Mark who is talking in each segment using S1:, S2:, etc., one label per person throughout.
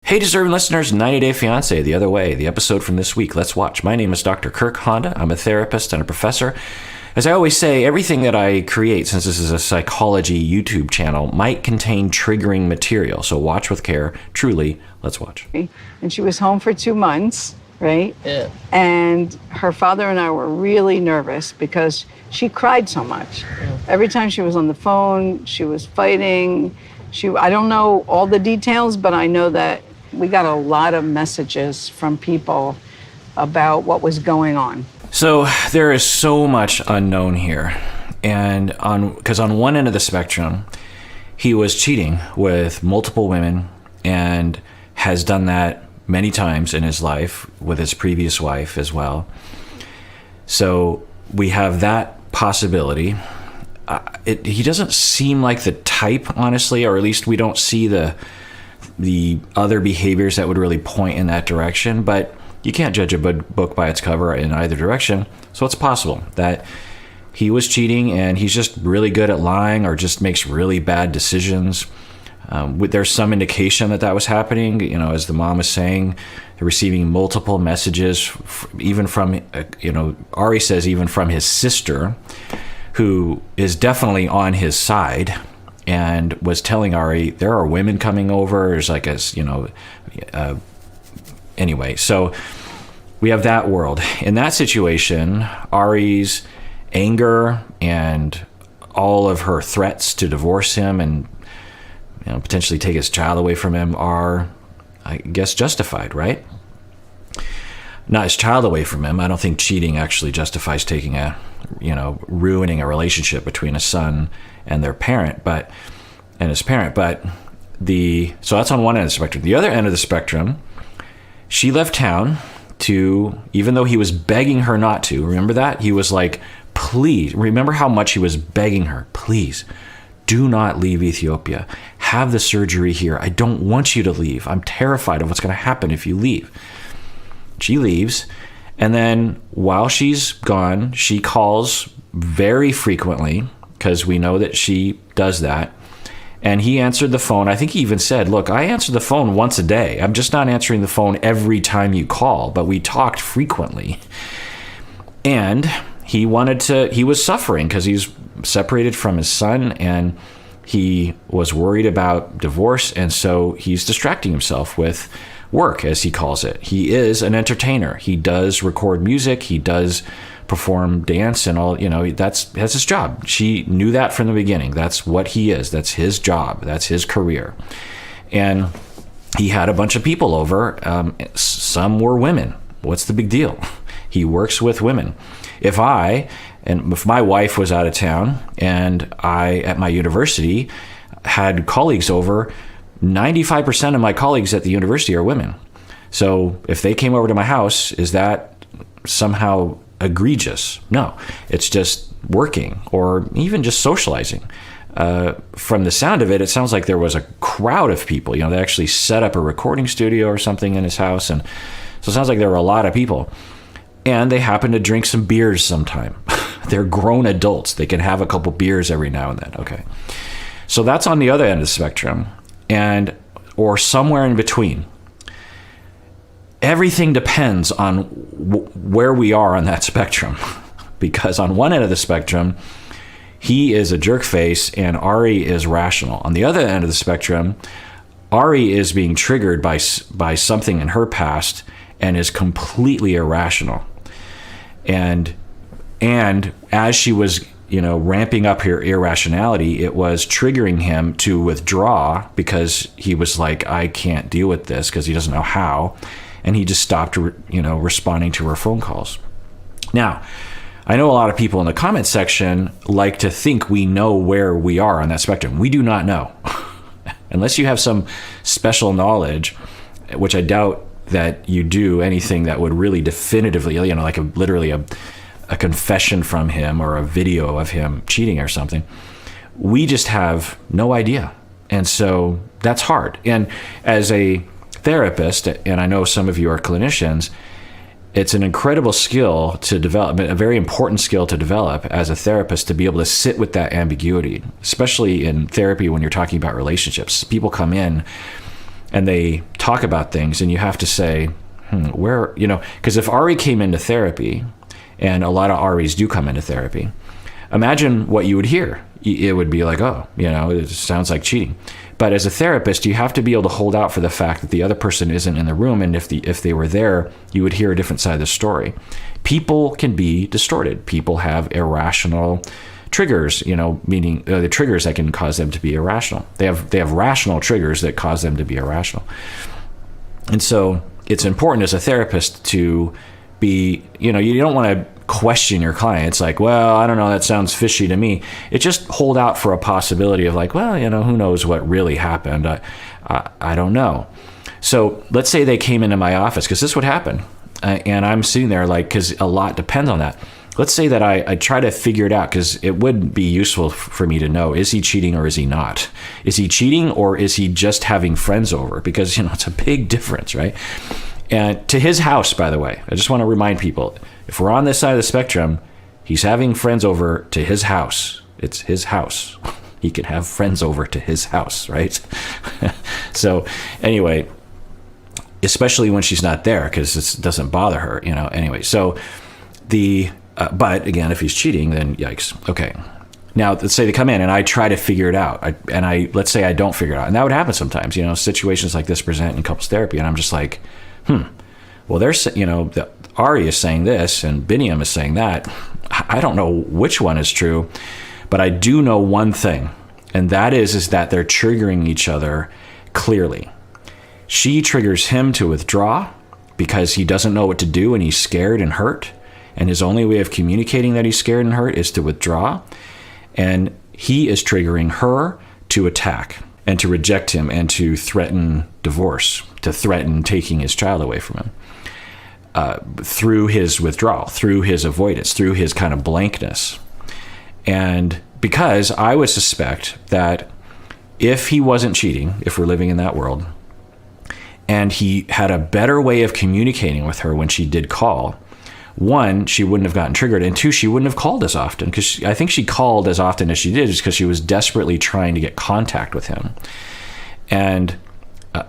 S1: Hey, deserving listeners, 90 Day Fiancé, The Other Way, the episode from this week. Let's watch. My name is Dr. Kirk Honda. I'm a therapist and a professor. As I always say, everything that I create, since this is a psychology YouTube channel, might contain triggering material. So watch with care. Truly, let's watch.
S2: And she was home for 2 months, right?
S3: Yeah.
S2: And her father and I were really nervous because she cried so much.
S3: Yeah.
S2: Every time she was on the phone, she was fighting. I don't know all the details, but I know that we got a lot of messages from people about what was going on.
S1: So there is so much unknown here. And because on one end of the spectrum, he was cheating with multiple women and has done that many times in his life with his previous wife as well. So we have that possibility. He doesn't seem like the type, honestly, or at least we don't see the other behaviors that would really point in that direction, but you can't judge a book by its cover in either direction. So it's possible that he was cheating and he's just really good at lying or just makes really bad decisions. There's some indication that was happening, as the mom is saying, receiving multiple messages, even from, Ari says even from his sister, who is definitely on his side, and was telling Ari, there are women coming over. There's like anyway, so we have that world. In that situation, Ari's anger and all of her threats to divorce him and potentially take his child away from him are, I guess, justified, right? Not his child away from him. I don't think cheating actually justifies taking ruining a relationship between a son and their parent, and his parent. So that's on one end of the spectrum. The other end of the spectrum, she left town even though he was begging her not to. Remember that? He was like, please, remember how much he was begging her, please, do not leave Ethiopia. Have the surgery here. I don't want you to leave. I'm terrified of what's going to happen if you leave. She leaves. And then while she's gone, she calls very frequently, because we know that she does that. And he answered the phone. I think he even said, look, I answer the phone once a day. I'm just not answering the phone every time you call, but we talked frequently. And he was suffering because he's separated from his son and he was worried about divorce. And so he's distracting himself with work, as he calls it. He is an entertainer. He does record music. He does perform dance and all, that's his job. She knew that from the beginning. That's what he is. That's his job. That's his career. And he had a bunch of people over. Some were women. What's the big deal? He works with women. If my wife was out of town and I, at my university, had colleagues over, 95% of my colleagues at the university are women. So if they came over to my house, is that somehow egregious? No, it's just working or even just socializing. From the sound of it, it sounds like there was a crowd of people. They actually set up a recording studio or something in his house. And so it sounds like there were a lot of people. And they happen to drink some beers sometime. They're grown adults. They can have a couple beers every now and then. Okay. So that's on the other end of the spectrum. Or somewhere in between. Everything depends on where we are on that spectrum, because on one end of the spectrum, he is a jerk face and Ari is rational. On the other end of the spectrum, Ari is being triggered by something in her past and is completely irrational. And as she was ramping up her irrationality, it was triggering him to withdraw because he was like, I can't deal with this, because he doesn't know how. And he just stopped, responding to her phone calls. Now, I know a lot of people in the comment section like to think we know where we are on that spectrum. We do not know. Unless you have some special knowledge, which I doubt that you do, anything that would really definitively, like literally a confession from him or a video of him cheating or something. We just have no idea. And so that's hard. And as a therapist, and I know some of you are clinicians, it's an incredible skill to develop, a very important skill to develop as a therapist, to be able to sit with that ambiguity, especially in therapy when you're talking about relationships. People come in and they talk about things, and you have to say, where, because if Ari came into therapy, and a lot of Aris do come into therapy, imagine what you would hear. It would be like, oh, it sounds like cheating. But as a therapist, you have to be able to hold out for the fact that the other person isn't in the room, and if they were there, you would hear a different side of the story. People can be distorted. People have irrational triggers, meaning the triggers that can cause them to be irrational. They have rational triggers that cause them to be irrational. And so it's important as a therapist to be, you don't want to question your clients like, well, I don't know, that sounds fishy to me. It just hold out for a possibility of like, well, who knows what really happened. I don't know. So let's say they came into my office, because this would happen. And I'm sitting there like, because a lot depends on that. Let's say that I try to figure it out, because it would be useful for me to know, is he cheating or is he not? Is he cheating or is he just having friends over? Because, it's a big difference, right? And to his house, by the way, I just want to remind people, if we're on this side of the spectrum, he's having friends over to his house. It's his house. He can have friends over to his house, right? So anyway, especially when she's not there, because this doesn't bother her, anyway. So but again, if he's cheating, then yikes. Okay. Now, let's say they come in and I try to figure it out. Let's say I don't figure it out. And that would happen sometimes, situations like this present in couples therapy. And I'm just like, well, there's, Ari is saying this and Biniyam is saying that. I don't know which one is true, but I do know one thing. And that is that they're triggering each other clearly. She triggers him to withdraw because he doesn't know what to do and he's scared and hurt. And his only way of communicating that he's scared and hurt is to withdraw. And he is triggering her to attack and to reject him and to threaten divorce, to threaten taking his child away from him through his withdrawal, through his avoidance, through his kind of blankness. And because I would suspect that if he wasn't cheating, if we're living in that world, and he had a better way of communicating with her when she did call, one, she wouldn't have gotten triggered, and two, she wouldn't have called as often, because I think she called as often as she did just because she was desperately trying to get contact with him. And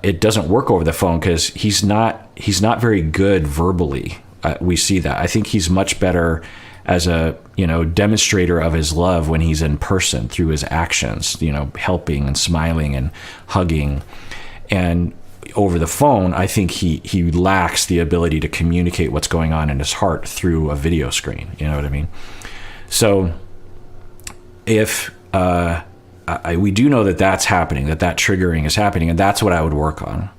S1: it doesn't work over the phone because he's not very good verbally. We see that. I think he's much better as a demonstrator of his love when he's in person through his actions, helping and smiling and hugging. And over the phone, I think he lacks the ability to communicate what's going on in his heart through a video screen. You know what I mean? So if we do know that that's happening, that triggering is happening, and that's what I would work on,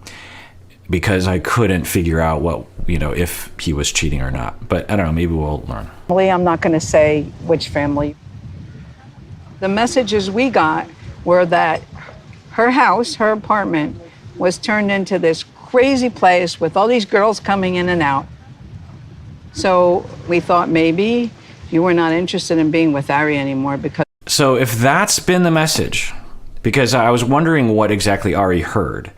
S1: because I couldn't figure out what, if he was cheating or not. But I don't know, maybe we'll learn.
S2: I'm not going to say which family. The messages we got were that her house, her apartment, was turned into this crazy place with all these girls coming in and out. So we thought maybe you were not interested in being with Ari anymore because...
S1: So if that's been the message, because I was wondering what exactly Ari heard.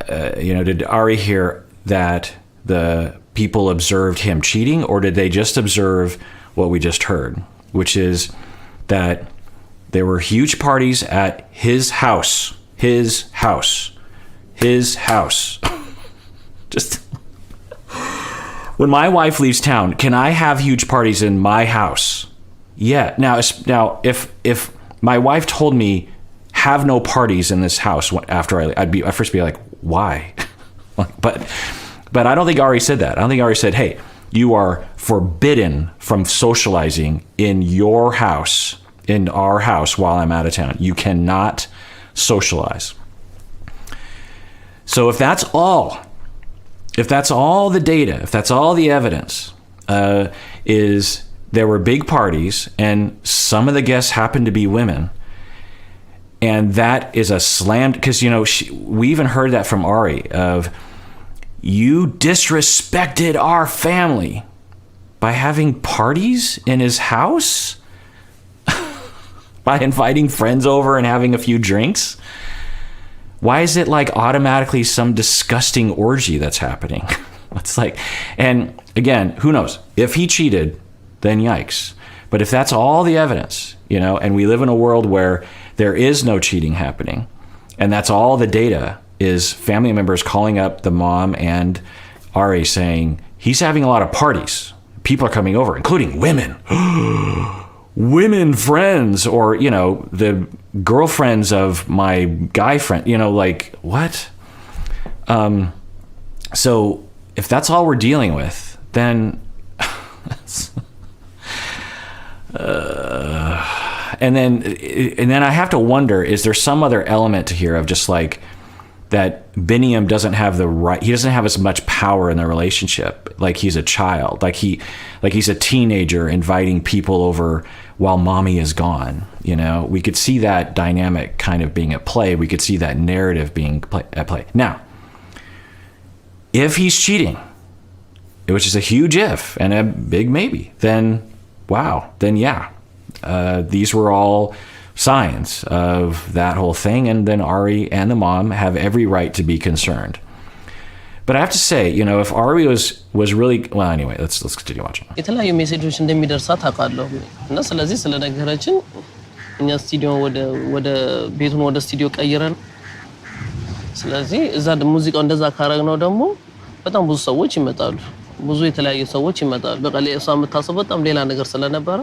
S1: Did Ari hear that the people observed him cheating, or did they just observe what we just heard, which is that there were huge parties at his house. Just when my wife leaves town, can I have huge parties in my house? Yeah. Now if my wife told me have no parties in this house after I'd first be like, why? But I don't think Ari said that. I don't think Ari said, hey, you are forbidden from socializing in your house, in our house while I'm out of town. You cannot socialize. So if that's all the data, if that's all the evidence, is there were big parties and some of the guests happened to be women, and that is a slam, because we even heard that from Ari of, you disrespected our family by having parties in his house, by inviting friends over and having a few drinks. Why is it like automatically some disgusting orgy that's happening? It's like, and again, who knows? If he cheated, then yikes. But if that's all the evidence, and we live in a world where there is no cheating happening, and that's all the data is family members calling up the mom and Ari saying, he's having a lot of parties. People are coming over, including women. Women friends, or, you know, the girlfriends of my guy friend, you know, like, what? So if that's all we're dealing with, then and then I have to wonder, is there some other element to here of just like that Biniyam doesn't have the right, he doesn't have as much power in the relationship, like he's a child, like he's a teenager inviting people over while mommy is gone. You know, we could see that dynamic kind of being at play. We could see that narrative being at play. Now, if he's cheating, which is a huge if and a big maybe, then wow, then yeah, these were all signs of that whole thing, and then Ari and the mom have every right to be concerned. But I have to say, you know, if Ari was really, well, anyway, let's continue watching.
S3: የተለያዩ ሜሴጆች እንደሚደርሳት አውቃለሁ እና ስለዚህ ስለነገረችን እኛ ስቱዲዮ ወደ ቤቱን ወደ ስቱዲዮ ቀይረን ስለዚህ እዛ ሙዚቃው እንደዛ ካረግነው ደግሞ በጣም ብዙ ሰዎች ይመጣሉ ብዙ የተለያዩ ሰዎች ይመጣሉ በቃ ለእሷ የምታስበው በጣም ሌላ ነገር ስለነበረ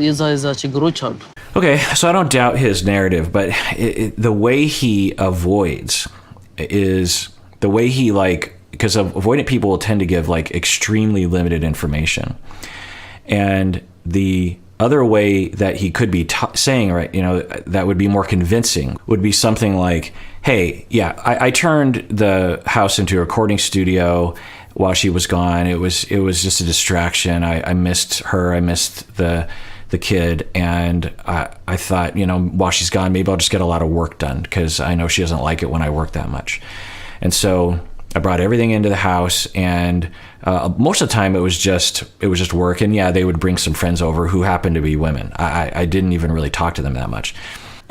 S3: የዛ ችግሮች አሉ.
S1: Okay, so I don't doubt his narrative, but the way he avoids is the way he, like, because avoidant people tend to give like extremely limited information, and the other way that he could be saying, right, you know, that would be more convincing would be something like, hey, yeah, I turned the house into a recording studio while she was gone. It was just a distraction. I missed her. I missed the kid, and I thought, you know, while she's gone, maybe I'll just get a lot of work done because I know she doesn't like it when I work that much. And so I brought everything into the house, and most of the time it was just work. And yeah, they would bring some friends over who happened to be women. I didn't even really talk to them that much.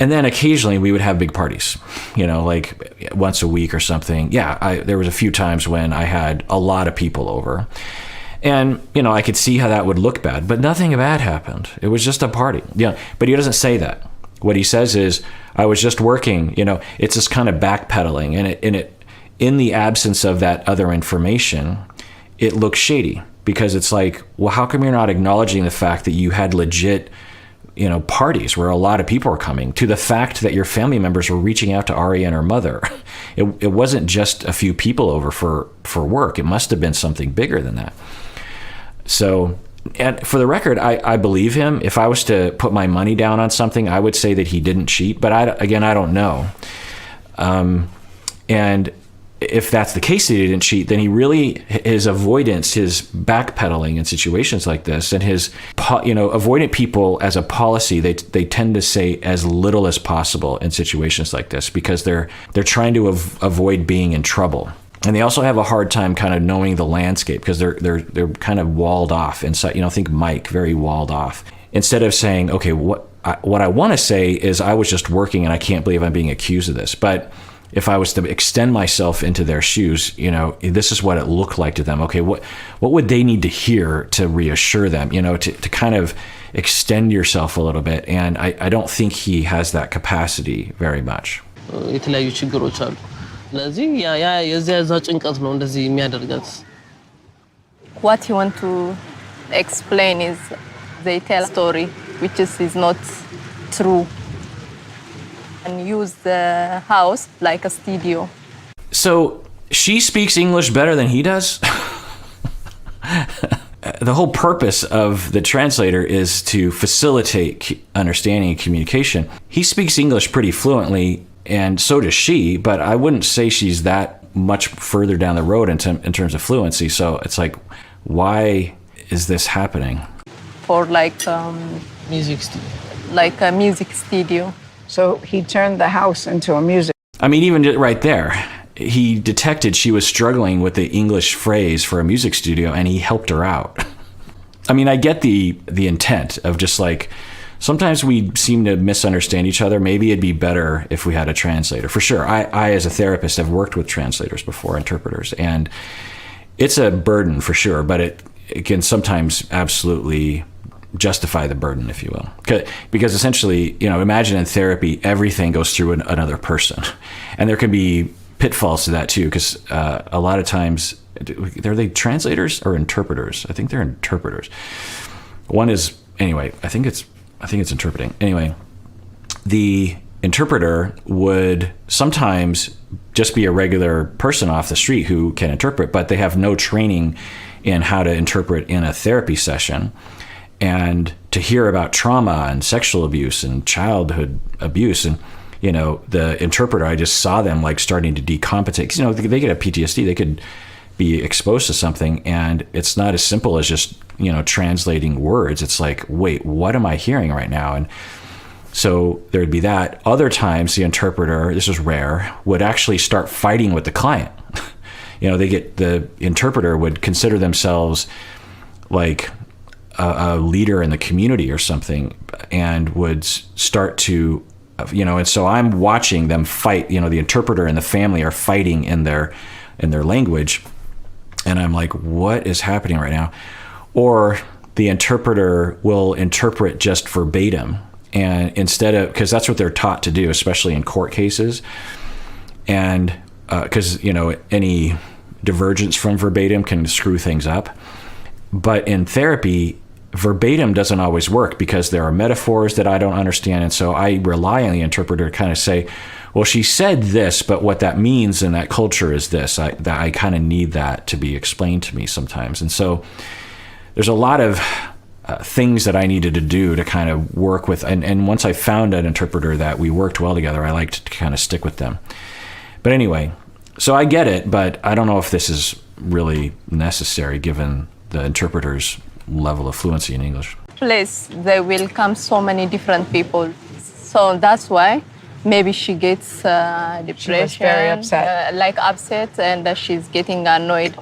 S1: And then occasionally we would have big parties, you know, like once a week or something. Yeah, there was a few times when I had a lot of people over. And, you know, I could see how that would look bad, but nothing bad happened. It was just a party. Yeah, but he doesn't say that. What he says is, I was just working, you know, it's this kind of backpedaling, and it in the absence of that other information, it looks shady, because it's like, well, how come you're not acknowledging the fact that you had legit, you know, parties where a lot of people are coming, to the fact that your family members were reaching out to Ari and her mother. It wasn't just a few people over for work. It must have been something bigger than that. So, and for the record, I believe him. If I was to put my money down on something, I would say that he didn't cheat, but I don't know. And if that's the case that he didn't cheat, then he really, his avoidance, his backpedaling in situations like this, and his, you know, avoidant people as a policy, they tend to say as little as possible in situations like this, because they're trying to avoid being in trouble. And they also have a hard time kind of knowing the landscape, because they're kind of walled off inside. You know, think Mike, very walled off. Instead of saying, okay, what I want to say is I was just working and I can't believe I'm being accused of this. But if I was to extend myself into their shoes, you know, this is what it looked like to them. Okay, what would they need to hear to reassure them? You know, to kind of extend yourself a little bit. And I don't think he has that capacity very much.
S3: የተለያዩ ችግሮች አሉ. ስለዚህ ያ የዛ ጭንቀት ነው እንደዚህ የሚያደርጋት.
S4: What you want to explain is they tell a story which is not true, and use the house like a studio.
S1: So she speaks English better than he does? The whole purpose of the translator is to facilitate understanding and communication. He speaks English pretty fluently, and so does she, but I wouldn't say she's that much further down the road in terms of fluency. So it's like, why is this happening?
S4: For like
S3: music studio.
S4: like a music studio.
S2: So he turned the house into a music.
S1: I mean, even right there, he detected she was struggling with the English phrase for a music studio, and he helped her out. I mean, I get the intent of just like, sometimes we seem to misunderstand each other. Maybe it'd be better if we had a translator. For sure, I as a therapist have worked with translators before, interpreters, and it's a burden for sure, but it can sometimes absolutely justify the burden, if you will. Because essentially, you know, imagine in therapy, everything goes through another person. And there can be pitfalls to that too, because a lot of times, are they translators or interpreters? I think they're interpreters. One is, anyway, I think it's interpreting. Anyway, the interpreter would sometimes just be a regular person off the street who can interpret, but they have no training in how to interpret in a therapy session. And to hear about trauma and sexual abuse and childhood abuse, and the interpreter, I just saw them like starting to decompensate. 'Cause, they could have PTSD, they could be exposed to something, and it's not as simple as just translating words. It's like, wait, what am I hearing right now? And so there'd be that. Other times the interpreter, this is rare, would actually start fighting with the client. The interpreter would consider themselves like a leader in the community or something, and would start to, and so I'm watching them fight. The interpreter and the family are fighting in their language, and I'm like, what is happening right now? Or the interpreter will interpret just verbatim, and instead of, because that's what they're taught to do, especially in court cases, and because any divergence from verbatim can screw things up. But in therapy, verbatim doesn't always work, because there are metaphors that I don't understand, and so I rely on the interpreter to kind of say, well, she said this, but what that means in that culture is this. I kind of need that to be explained to me sometimes. And so there's a lot of things that I needed to do to kind of work with. And once I found an interpreter that we worked well together, I liked to kind of stick with them. But anyway, so I get it, but I don't know if this is really necessary given the interpreter's level of fluency in English.
S4: Place, there will come so many different people. So that's why maybe she gets depression.
S2: She was very upset.
S4: Upset, and she's getting annoyed.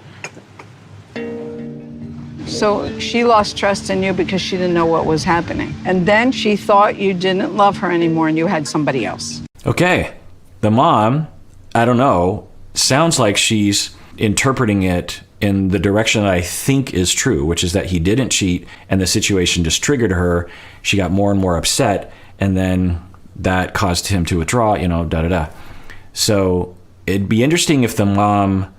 S2: So she lost trust in you because she didn't know what was happening. And then she thought you didn't love her anymore and you had somebody else.
S1: Okay. The mom, I don't know, sounds like she's interpreting it in the direction that I think is true, which is that he didn't cheat and the situation just triggered her. She got more and more upset, and then that caused him to withdraw, So it'd be interesting if the mom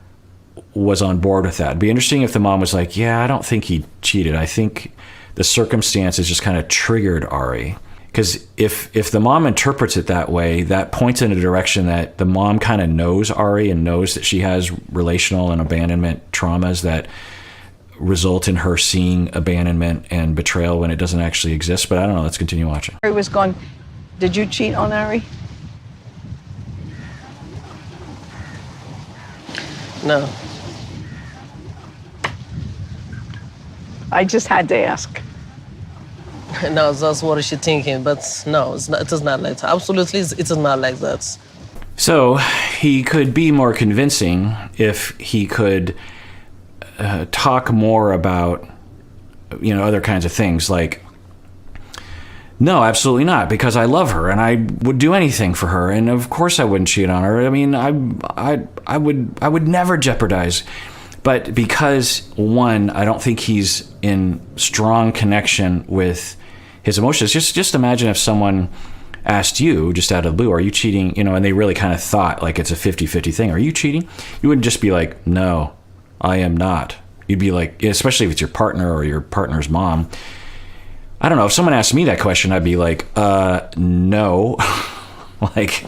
S1: was on board with that. It'd be interesting if the mom was like, yeah, I don't think he cheated. I think the circumstances just kind of triggered Ari. Because if the mom interprets it that way, that points in a direction that the mom kind of knows Ari and knows that she has relational and abandonment traumas that result in her seeing abandonment and betrayal when it doesn't actually exist. But I don't know. Let's continue watching.
S2: Ari was going, did you cheat on Ari?
S3: No.
S2: I just had to ask.
S3: No, that's what she's thinking, but no, it is not like that. Absolutely, it is not like that.
S1: So he could be more convincing if he could talk more about, other kinds of things like, no, absolutely not, because I love her and I would do anything for her, and of course I wouldn't cheat on her. I mean, I would never jeopardize. But because, one, I don't think he's in strong connection with his emotions. Just imagine if someone asked you, just out of the blue, are you cheating? And they really kind of thought like it's a 50-50 thing. Are you cheating? You wouldn't just be like, no, I am not. You'd be like, especially if it's your partner or your partner's mom. I don't know. If someone asked me that question, I'd be like, no. Like,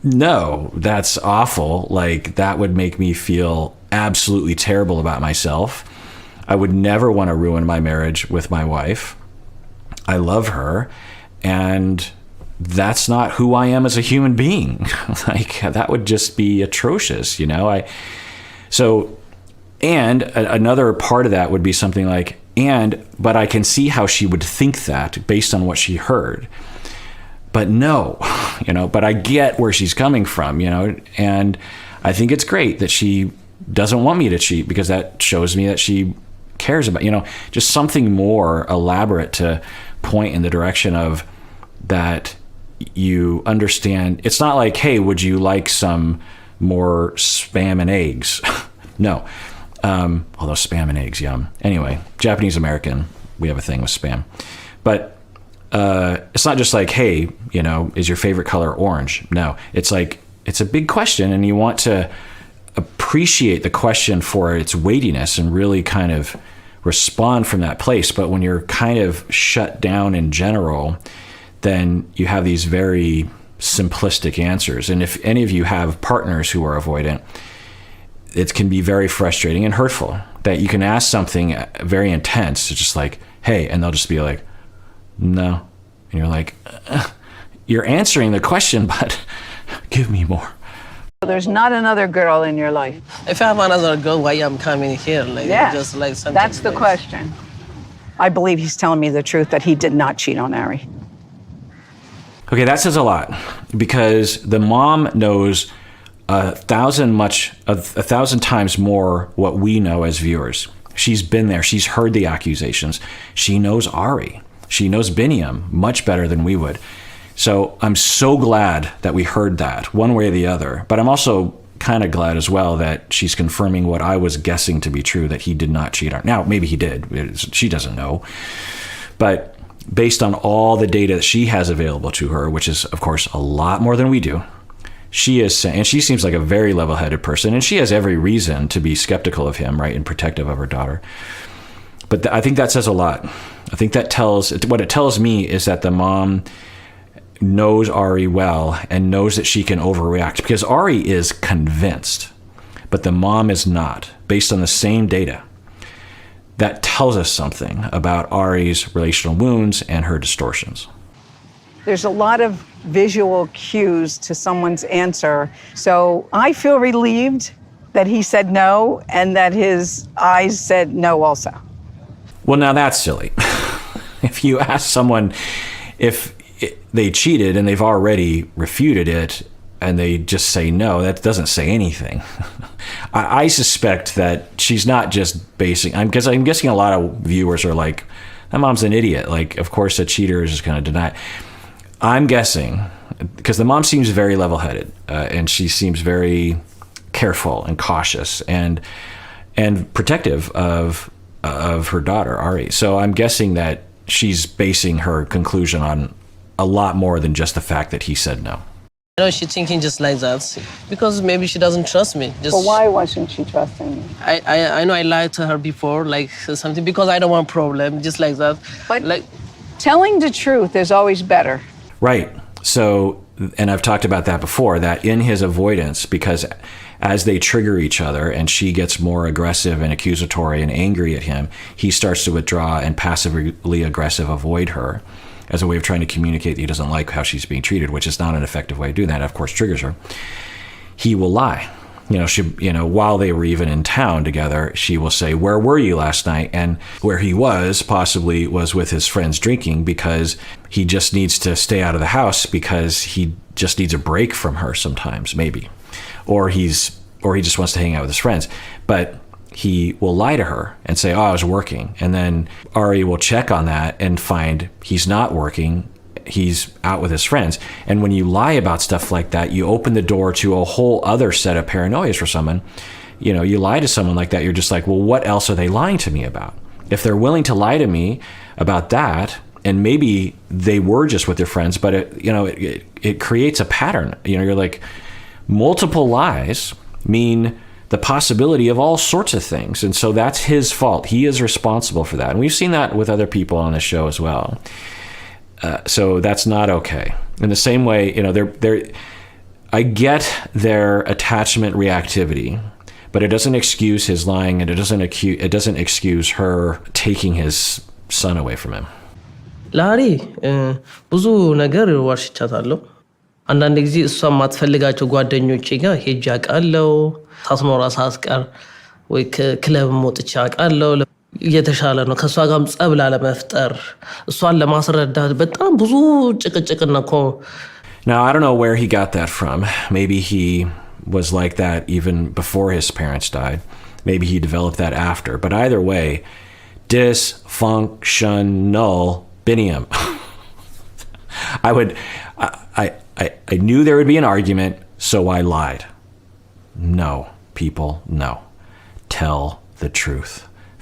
S1: no, that's awful. Like, that would make me feel absolutely terrible about myself. I would never want to ruin my marriage with my wife. I love her, and that's not who I am as a human being. Like, that would just be atrocious, And another part of that would be something like, but I can see how she would think that based on what she heard. But no, but I get where she's coming from, and I think it's great that she doesn't want me to cheat, because that shows me that she cares about, just something more elaborate to point in the direction of that you understand. It's not like, hey, would you like some more Spam and eggs? No. Although Spam and eggs, yum. Anyway, Japanese American, we have a thing with Spam. But it's not just like, hey, is your favorite color orange? No, it's like, it's a big question, and you want to appreciate the question for its weightiness and really kind of respond from that place. But when you're kind of shut down in general, then you have these very simplistic answers. And if any of you have partners who are avoidant, it can be very frustrating and hurtful that you can ask something very intense. It's just like, hey, and they'll just be like, no. And you're like, you're answering the question, but give me more.
S2: There's not another girl in your life.
S3: If I have another girl, why I'm coming here? Like,
S2: Yeah,
S3: just like something.
S2: that's the
S3: like-
S2: question. I believe he's telling me the truth that he did not cheat on Ari.
S1: Okay, that says a lot, because the mom knows a thousand times more what we know as viewers. She's been there. She's heard the accusations. She knows Ari. She knows Biniyam much better than we would. So I'm so glad that we heard that one way or the other. But I'm also kind of glad as well that she's confirming what I was guessing to be true, that he did not cheat on her. Now, maybe he did. She doesn't know. But based on all the data that she has available to her, which is, of course, a lot more than we do, she is saying, and she seems like a very level-headed person, and she has every reason to be skeptical of him, right, and protective of her daughter. But I think that says a lot. I think that what it tells me is that the mom knows Ari well and knows that she can overreact, because Ari is convinced, but the mom is not, based on the same data. That tells us something about Ari's relational wounds and her distortions.
S2: There's a lot of visual cues to someone's answer. So I feel relieved that he said no and that his eyes said no also.
S1: Well, now that's silly. If you ask someone if they cheated and they've already refuted it and they just say no, that doesn't say anything. I suspect that she's not just basing, because I'm guessing a lot of viewers are like, that mom's an idiot. Like, of course a cheater is just going to deny it. I'm guessing, because the mom seems very level-headed, and she seems very careful and cautious and protective of her daughter, Ari. So I'm guessing that she's basing her conclusion on a lot more than just the fact that he said no.
S3: You know, she's thinking just like that because maybe she doesn't trust me. Just,
S2: But why wasn't she trusting you?
S3: I know I lied to her before, like something, because I don't want problem, just like that.
S2: But
S3: like,
S2: telling the truth is always better.
S1: Right. So, and I've talked about that before, that in his avoidance, because as they trigger each other and she gets more aggressive and accusatory and angry at him, he starts to withdraw and passively aggressive avoid her as a way of trying to communicate that he doesn't like how she's being treated, which is not an effective way of doing that. Of course, triggers her. He will lie. While they were even in town together, she will say, "Where were you last night?" And where he was possibly was with his friends drinking, because he just needs to stay out of the house because he just needs a break from her sometimes, maybe. Or he just wants to hang out with his friends. But he will lie to her and say, "Oh, I was working." And then Ari will check on that and find he's not working. He's out with his friends. And when you lie about stuff like that, you open the door to a whole other set of paranoias for someone. You lie to someone like that, you're just like, well, what else are they lying to me about? If they're willing to lie to me about that, and maybe they were just with their friends, but it creates a pattern. You're like, multiple lies mean the possibility of all sorts of things. And so that's his fault. He is responsible for that. And we've seen that with other people on the show as well. So that's not okay. In the same way, I get their attachment reactivity, but it doesn't excuse his lying, and it doesn't excuse her taking his son away from him.
S3: ላሪ ብዙ ነገር ዋሽቻታለሁ። አንዳንድ ጊዜ እሷ የማትፈልጋቸው ጓደኞቼ ጋር ሄጄ አውቃለሁ። ሳትኖራ ሳትቀር ወይ ክለብ ወጥቼ አውቃለሁ። እየተሻለ ነው ከሷ ጋርም ጸብ ላለመፍጠር እሷን ለማስረዳት በጣም ብዙ ጭቅጭቅና እኮ።
S1: Now, I don't know where he got that from. Maybe he was like that even before his parents died. Maybe he developed that after. But either way, dysfunctional Biniyam. I knew there would be an argument, so I lied. No, people, no. Tell the truth.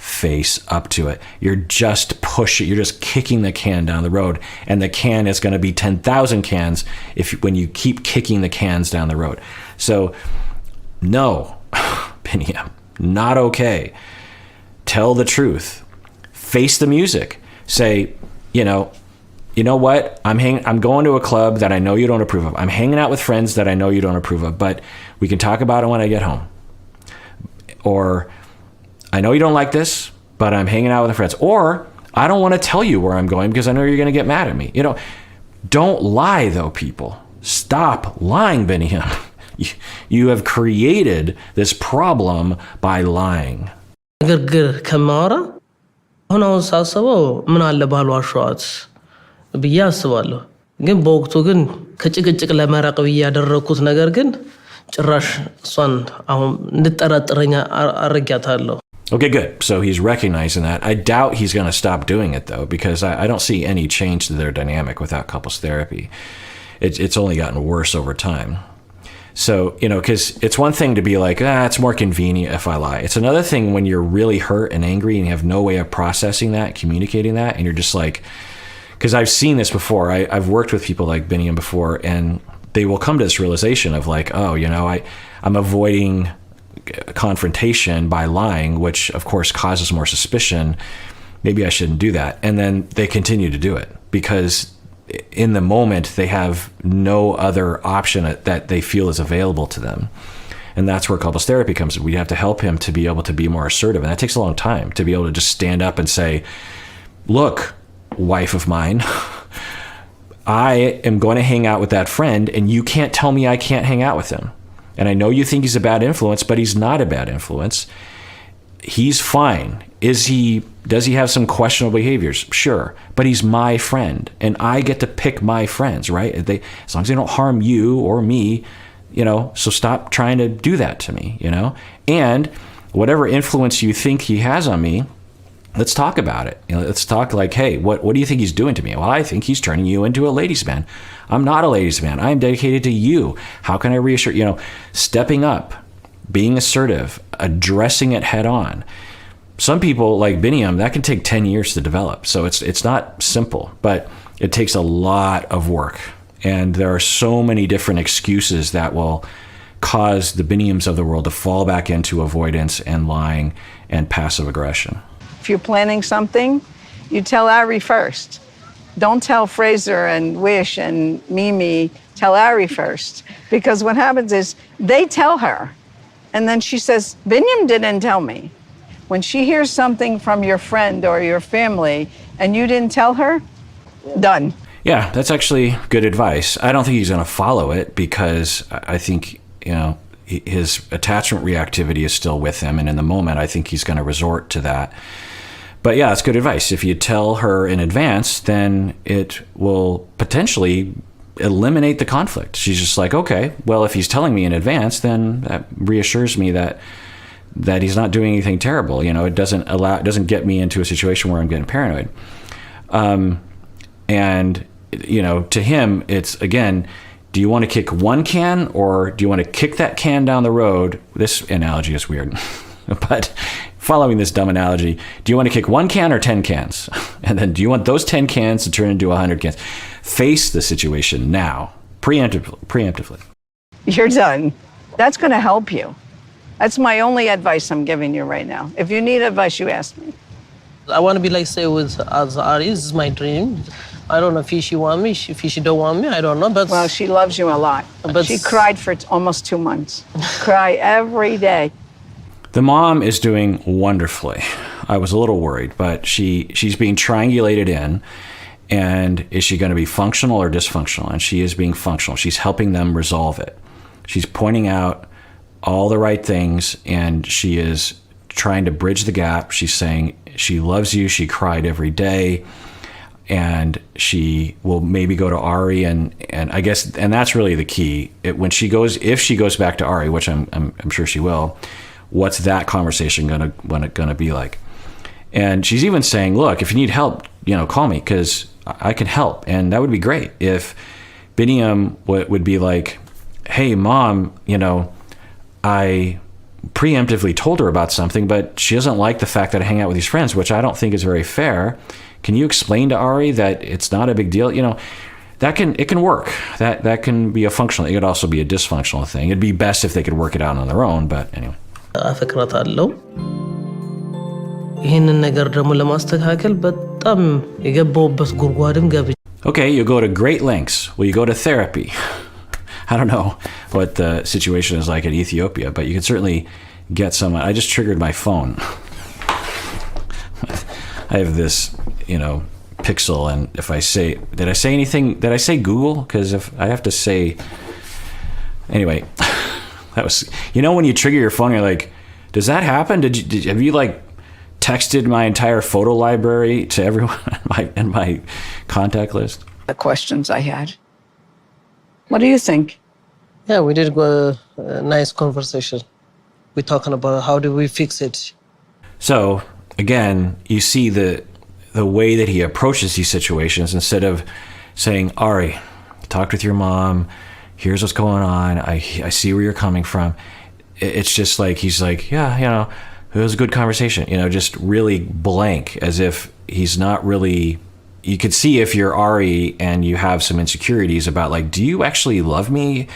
S1: face up to it. You're just pushing, you're just kicking the can down the road, and the can is going to be 10,000 cans when you keep kicking the cans down the road. So no, Biniyam, not okay. Tell the truth. Face the music. Say, you know what? I'm going to a club that I know you don't approve of. I'm hanging out with friends that I know you don't approve of, but we can talk about it when I get home. Or, I know you don't like this, but I'm hanging out with friends. Or, I don't want to tell you where I'm going because I know you're going to get mad at me. Don't lie though, people. Stop lying, Biniyam. You have created this problem by lying.
S3: ግርግር ከማወራ አሁን ሳስበው ምን አለ ባልዋሸዋት ብዬ አስባለሁ። ግን በወቅቱ ግን ከጭቅጭቅ ለመራቅ ብዬ ያደረኩት ነገር ግን ጭራሽ እሷን አሁን እንድጠራጥረኝ አረጋታለሁ።
S1: Okay, good. So he's recognizing that. I doubt he's going to stop doing it, though, because I don't see any change to their dynamic without couples therapy. It's only gotten worse over time. So, because it's one thing to be like, it's more convenient if I lie. It's another thing when you're really hurt and angry and you have no way of processing that, communicating that, and you're just like, because I've seen this before. I've worked with people like Biniyam before, and they will come to this realization of like, I'm avoiding confrontation by lying, which of course causes more suspicion. Maybe I shouldn't do that. And then they continue to do it because in the moment they have no other option that they feel is available to them. And that's where couples therapy comes in. We have to help him to be able to be more assertive. And that takes a long time to be able to just stand up and say, look, wife of mine, I am going to hang out with that friend and you can't tell me I can't hang out with him. And I know you think he's a bad influence, but he's not a bad influence. He's fine. Does he have some questionable behaviors? Sure. But he's my friend and I get to pick my friends, right? As long as they don't harm you or me, so stop trying to do that to me, And whatever influence you think he has on me, let's talk about it. Let's talk like, hey, what do you think he's doing to me? Well, I think he's turning you into a ladies' man. I'm not a ladies' man. I'm dedicated to you. How can I reassure, stepping up, being assertive, addressing it head on. Some people like Biniyam, that can take 10 years to develop. So it's not simple, but it takes a lot of work. And there are so many different excuses that will cause the Biniyams of the world to fall back into avoidance and lying and passive aggression.
S2: If you're planning something, you tell Ari first. Don't tell Fraser and Wish and Mimi. Tell Ari first. Because what happens is they tell her. And then she says, Biniyam didn't tell me. When she hears something from your friend or your family and you didn't tell her, done.
S1: Yeah, that's actually good advice. I don't think he's going to follow it because I think, his attachment reactivity is still with him. And in the moment, I think he's going to resort to that. But yeah, that's good advice. If you tell her in advance, then it will potentially eliminate the conflict. She's just like, okay, well, if he's telling me in advance, then that reassures me that he's not doing anything terrible. It doesn't get me into a situation where I'm getting paranoid. And to him, it's again, do you want to kick one can or do you want to kick that can down the road? This analogy is weird, but following this dumb analogy, do you want to kick one can or 10 cans? And then do you want those 10 cans to turn into 100 cans? Face the situation now, preemptively.
S2: You're done. That's going to help you. That's my only advice I'm giving you right now. If you need advice, you ask me.
S3: I want to be like, say, with Ari. This is my dream. I don't know if she want me, if she don't want me, I don't know. But
S2: well, she loves you a lot. But she cried for almost 2 months. Cry every day.
S1: The mom is doing wonderfully. I was a little worried, but she's being triangulated in. And is she going to be functional or dysfunctional? And she is being functional. She's helping them resolve it. She's pointing out all the right things, and she is trying to bridge the gap. She's saying she loves you. She cried every day. And she will maybe go to Ari, and I guess, and that's really the key. If she goes back to Ari, which I'm sure she will, what's that conversation gonna be like? And she's even saying, look, if you need help, call me because I can help. And that would be great if Biniyam would be like, hey, Mom, I preemptively told her about something, but she doesn't like the fact that I hang out with these friends, which I don't think is very fair. Can you explain to Ari that it's not a big deal? It can work. That can be a functional. It could also be a dysfunctional thing. It'd be best if they could work it out on their own, but anyway.
S3: አፈቅራታለሁ ይህንን ነገር ደግሞ ለማስተካከል በጣም የገባውበት ጉድጓድም ገብቼ
S1: Okay, you go to great lengths. Will you go to therapy? I don't know what the situation is like in Ethiopia, but you can certainly get someone. I just triggered my phone. I have this, Pixel, and if I say, did I say anything? Did I say Google? Because if I have to say, anyway, that was, when you trigger your phone, you're like, does that happen? Have you texted my entire photo library to everyone in my contact list?
S2: The questions I had. What do you think?
S3: Yeah, we did a nice conversation. We're talking about how do we fix it.
S1: So again, you see the way that he approaches these situations. Instead of saying, Ari, talked with your mom, here's what's going on, I see where you're coming from. It's just like, he's like, yeah, it was a good conversation, just really blank, as if he's not really. You could see if you're Ari and you have some insecurities about do you actually love me?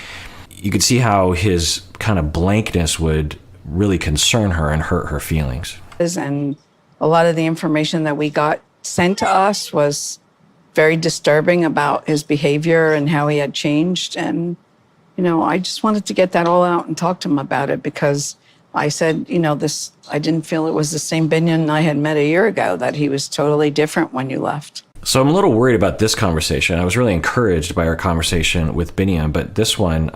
S1: You could see how his kind of blankness would really concern her and hurt her feelings.
S2: And a lot of the information that we got sent to us was very disturbing about his behavior and how he had changed. And, I just wanted to get that all out and talk to him about it, because I said, I didn't feel it was the same Biniyam I had met a year ago, that he was totally different when you left.
S1: So I'm a little worried about this conversation. I was really encouraged by our conversation with Biniyam, but this one,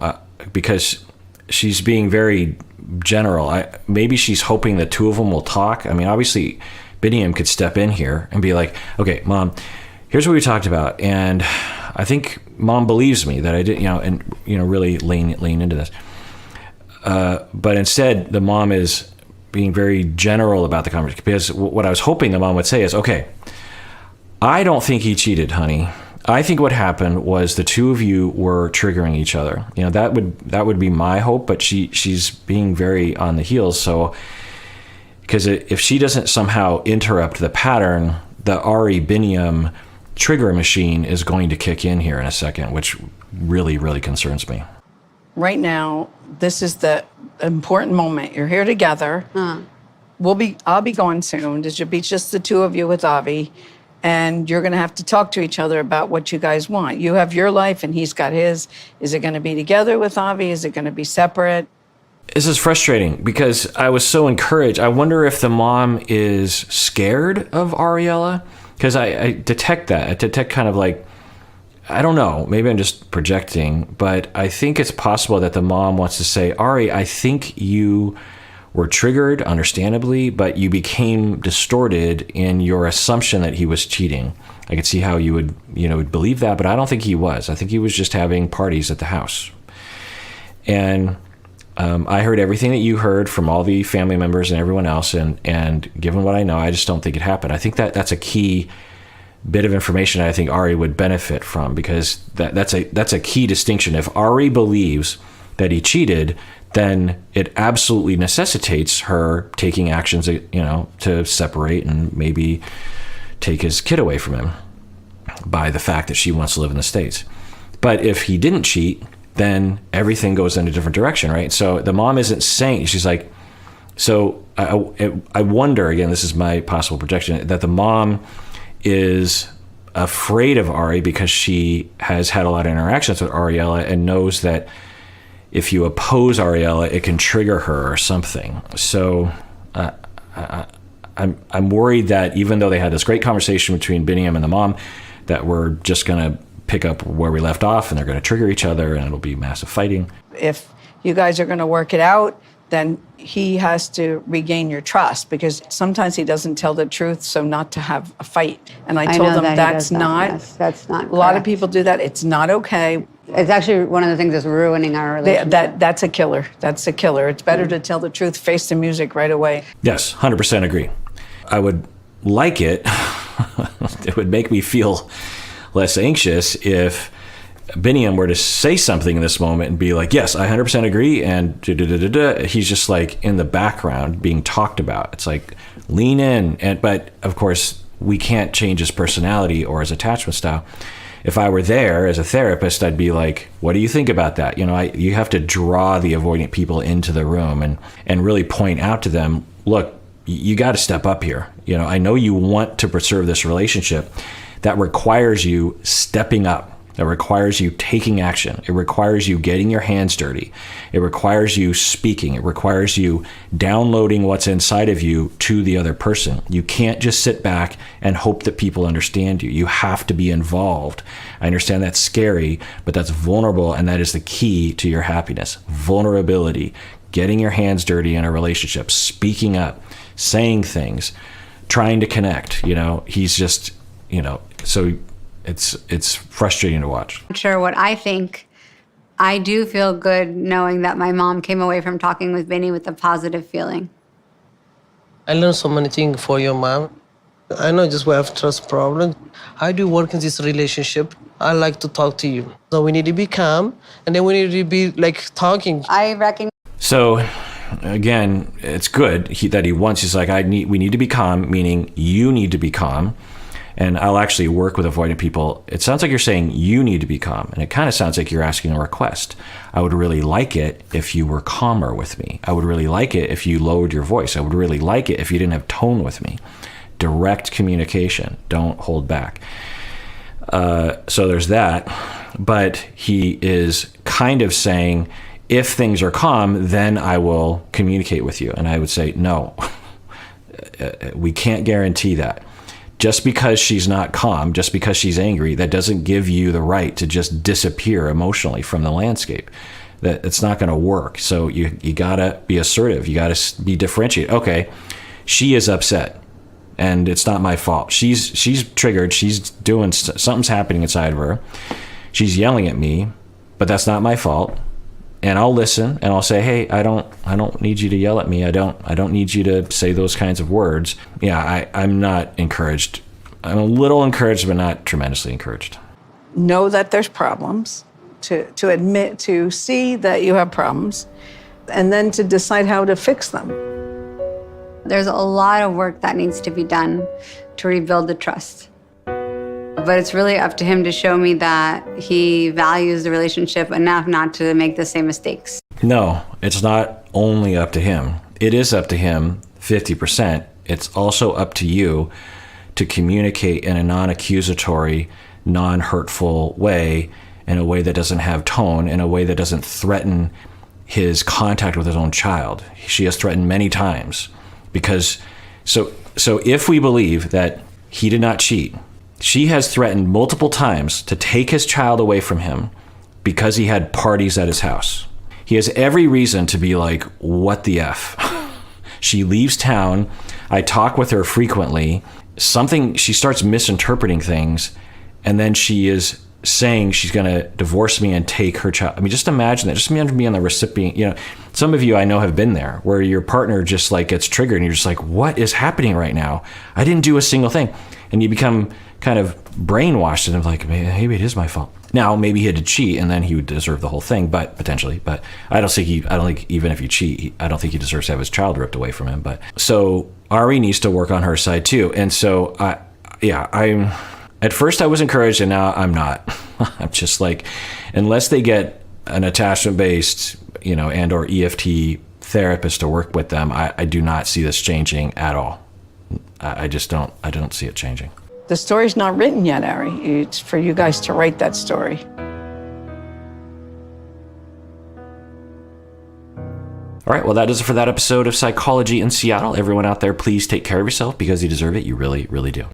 S1: because she's being very general, maybe she's hoping the two of them will talk. I mean, obviously, Biniyam could step in here and be like, okay, Mom, here's what we talked about, and I think Mom believes me that I did, and really lean into this. But instead, the mom is being very general about the conversation, because what I was hoping the mom would say is, okay, I don't think he cheated, honey. I think what happened was the two of you were triggering each other. That would be my hope, but she's being very on the heels. So, because if she doesn't somehow interrupt the pattern, the Ari Biniyam trigger machine is going to kick in here in a second, which really, really concerns me.
S2: Right now, this is the important moment. You're here together. I'll be going soon. It should be just the two of you with Avi. And you're going to have to talk to each other about what you guys want. You have your life and he's got his. Is it going to be together with Avi? Is it going to be separate?
S1: This is frustrating because I was so encouraged. I wonder if the mom is scared of Ariela, because I detect that. I detect kind of I don't know, maybe I'm just projecting, but I think it's possible that the mom wants to say, Ari, I think you were triggered, understandably, but you became distorted in your assumption that he was cheating. I could see how you would, would believe that, but I don't think he was. I think he was just having parties at the house. And I heard everything that you heard from all the family members and everyone else, and given what I know, I just don't think it happened. I think that's a key bit of information I think Ari would benefit from, because that's a key distinction. If Ari believes that he cheated, then it absolutely necessitates her taking actions, to separate and maybe take his kid away from him by the fact that she wants to live in the States. But if he didn't cheat, then everything goes in a different direction, right? So the mom isn't saying, she's like, so I wonder, again, this is my possible projection, that the mom is afraid of Ari because she has had a lot of interactions with Ariela and knows that if you oppose Ariela, it can trigger her or something. So I'm worried that even though they had this great conversation between Biniyam and the mom, that we're just going to pick up where we left off and they're going to trigger each other and it'll be massive fighting.
S2: If you guys are going to work it out, then he has to regain your trust, because sometimes he doesn't tell the truth, so not to have a fight. And I told him that's not.
S5: Yes, that's not.
S2: A lot of people do that. It's not okay.
S5: It's actually one of the things that's ruining our relationship.
S2: That's a killer. That's a killer. It's better to tell the truth, face the music right away.
S1: Yes, 100% agree. I would like it. It would make me feel less anxious if Biniyam were to say something in this moment and be like, yes, I 100% agree, and he's just like in the background being talked about. It's like, lean in. But of course, we can't change his personality or his attachment style. If I were there as a therapist, I'd be like, what do you think about that? You have to draw the avoidant people into the room and really point out to them, look, you got to step up here. I know you want to preserve this relationship. That requires you stepping up. It requires you taking action. It requires you getting your hands dirty. It requires you speaking. It requires you downloading what's inside of you to the other person. You can't just sit back and hope that people understand you. You have to be involved. I understand that's scary, but that's vulnerable, and that is the key to your happiness. Vulnerability, getting your hands dirty in a relationship, speaking up, saying things, trying to connect. He's just, so it's frustrating to watch.
S5: Not sure what I think. I do feel good knowing that my mom came away from talking with Vinny with a positive feeling.
S3: I learned so many things for your mom. I know just we have trust problems. How do you work in this relationship? I like to talk to you. So we need to be calm, and then we need to be like talking.
S5: I reckon.
S1: So again, it's good that he's like, we need to be calm, meaning you need to be calm. And I'll actually work with avoidant people. It sounds like you're saying you need to be calm. And it kind of sounds like you're asking a request. I would really like it if you were calmer with me. I would really like it if you lowered your voice. I would really like it if you didn't have tone with me. Direct communication. Don't hold back. So there's that. But he is kind of saying, if things are calm, then I will communicate with you. And I would say, no, we can't guarantee that. Just because she's not calm, just because she's angry, that doesn't give you the right to just disappear emotionally from the landscape. That it's not going to work. So you gotta be assertive. You gotta be differentiated. Okay, she is upset, and it's not my fault. She's triggered. She's doing something's happening inside of her. She's yelling at me, but that's not my fault. And I'll listen, and I'll say, hey, I don't need you to yell at me. I don't need you to say those kinds of words. Yeah, I'm not encouraged. I'm a little encouraged, but not tremendously encouraged.
S2: Know that there's problems, to admit, to see that you have problems, and then to decide how to fix them.
S5: There's a lot of work that needs to be done to rebuild the trust. But it's really up to him to show me that he values the relationship enough not to make the same mistakes.
S1: No, it's not only up to him. It is up to him 50%. It's also up to you to communicate in a non-accusatory, non-hurtful way, in a way that doesn't have tone, in a way that doesn't threaten his contact with his own child. She has threatened many times. Because, so if we believe that he did not cheat, she has threatened multiple times to take his child away from him because he had parties at his house. He has every reason to be like, what the F? She leaves town. I talk with her frequently. She starts misinterpreting things, and then she is saying she's going to divorce me and take her child. I mean, just imagine that. Just imagine being the recipient. Some of you I know have been there, where your partner just like gets triggered, and you're just like, what is happening right now? I didn't do a single thing. And you become kind of brainwashed, and I'm like, maybe it is my fault. Now, maybe he had to cheat, and then he would deserve the whole thing, but potentially. But I don't think even if you cheat, I don't think he deserves to have his child ripped away from him. But so Ari needs to work on her side too. And so I'm at first I was encouraged, and now I'm not. I'm just like, unless they get an attachment-based, and or EFT therapist to work with them, I do not see this changing at all. I don't see it changing.
S2: The story's not written yet, Ari. It's for you guys to write that story.
S1: All right, well, that does it for that episode of Psychology in Seattle. Everyone out there, please take care of yourself because you deserve it. You really, really do.